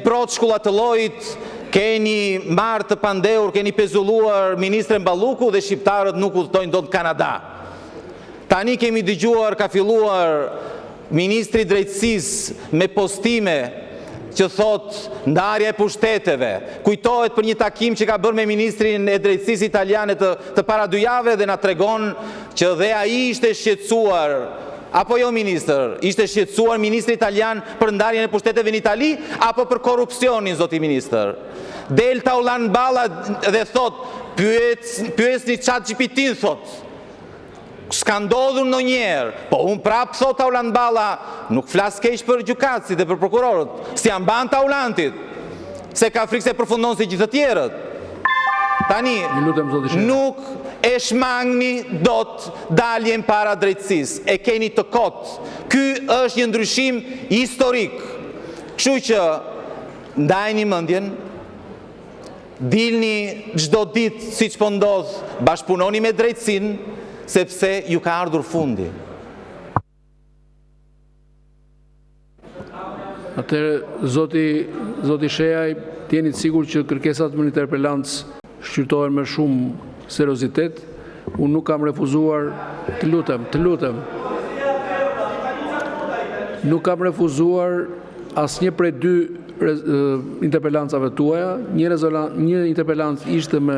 prot shkollat të llojit, keni marrë të pandehur, keni pezulluar ministren Balluku dhe shqiptarët nuk udhtojnë dot në Kanada. Tani kemi dëgjuar ka filluar ministri i drejtësisë me postime që thot ndarja e pushteteve. Kujtohet për një takim që ka bërë me ministrin e drejtësisë italiane të para 2 javë dhe na tregon që dhe ai ishte shqetësuar, apo jo ministër, ishte shqetësuar ministri italian për ndarjen e pushteteve në Itali apo për korrupsionin, zoti ministër. Del Taulan Balla dhe thot pyesni ChatGPT-n, thot. S'ka ndodhur ndonjëherë, po unë prapë thot Taulan Balla, nuk flas keq për gjykatësit dhe për prokurorët, si janë ban Taulantit, se ka frikë se përfundon si gjithë të tjerët. Tani, nuk e shmangni dot daljen para drejtësisë, e keni të kotë. Ky është një ndryshim historik. Kështu që ndajni mendjen, dilni çdo ditë siç po ndodh, bashkëpunoni me drejtësinë, sepse ju ka ardhur fundi. Atëherë, zoti Shejaj, jeni të sigurt që kërkesat më interpelancë shqyrtohen me shumë seriozitet. Unë nuk kam refuzuar, të lutem. Nuk kam refuzuar asnjë prej 2 interpelancave tuaja. Një interpelancë ishte me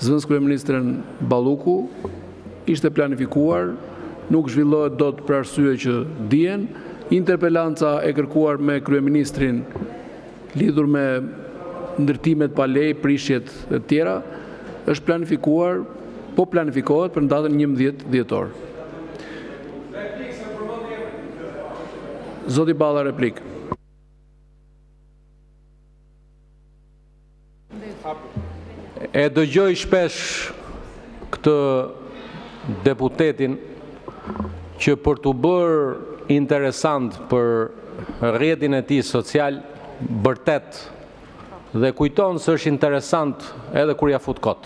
zëvendës kryeministren Balluku, ishte planifikuar, nuk zhvillohet dot për arsye që dihen. Interpelanca e kërkuar me kryeministrin lidhur me ndërtimet pa lej, prishjet e tjera, është planifikuar, po planifikohet për datën 11 dhjetor. Zoti Balla, replik. E dëgjoj shpesh këtë deputetin që për të bërë interesant për rrjetin e tij social, bërtet dhe kujton se është interesant edhe kur ja fut kot.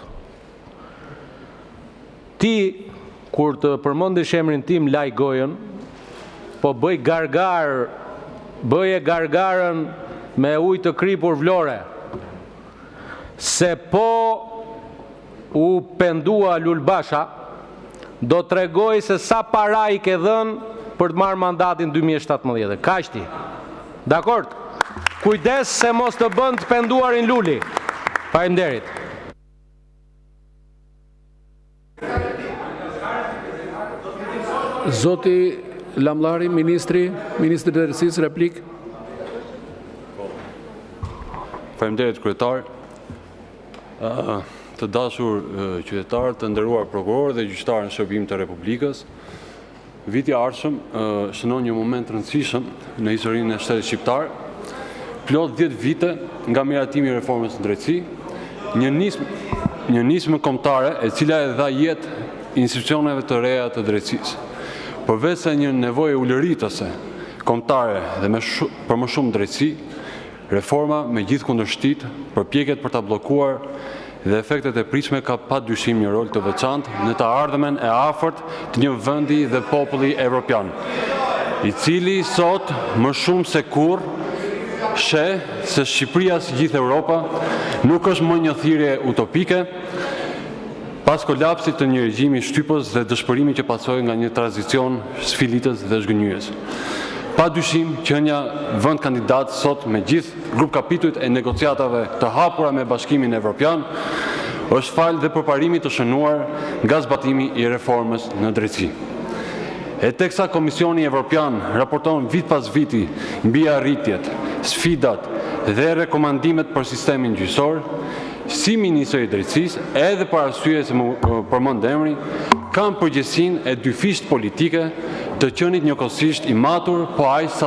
Ti, kur të përmendesh emrin tim, laj gojën, po bëje gargarën me ujë të kripur Vlore, se po u pendua Lulbasha, do të tregoj se sa para i ke dhënë për të marrë mandatin 2017. Kaq ti. Dakord? Kujdes se mos të bën të penduarin Luli. Faleminderit. Zoti Lamllari, ministri i drejtësisë, replik. Faleminderit, kryetar. Të dashur qytetarë, të nderuar prokuror dhe gjyqtarë në shërbim të Republikës, viti i ardhshëm shënon një moment rëndësishëm në historinë e shtetit shqiptar. Plot 10 vite nga miratimi i reformës në drejtësi, një nismë kombëtare e cila e dha jetë institucioneve të reja të drejtësisë. Përveç se një nevojë ulëritëse kombëtare dhe për më shumë drejtësi, reforma me gjithë kundërshtit, përpjekjet për ta bllokuar dhe efektet e pritshme ka padyshim një rol të veçantë në të ardhmen e afërt të një vendi dhe populli evropian, i cili sot më shumë se kurrë sheh se Shqipëria si gjithë Europa nuk është më një thirrje utopike pas kolapsit të një regjimi shtypës dhe dëshpërimi që pasoi nga një tranzicion sfilitës dhe zhgënjyes. Padyshim qenia vend kandidat sot me gjithë grup kapitujt e negociatave të hapura me Bashkimin Evropian është fal dhe përparimit të shënuar nga zbatimi i reformës në drejtësi. E teksa Komisioni Evropian raporton vit pas viti mbi arritjet, sfidat dhe rekomandimet për sistemin gjyqësor, si Ministri i Drejtësisë, edhe për arsye se më përmend emri, kam përgjegjësinë e dyfisht politike të qenit njëkohësisht i matur, po aq sa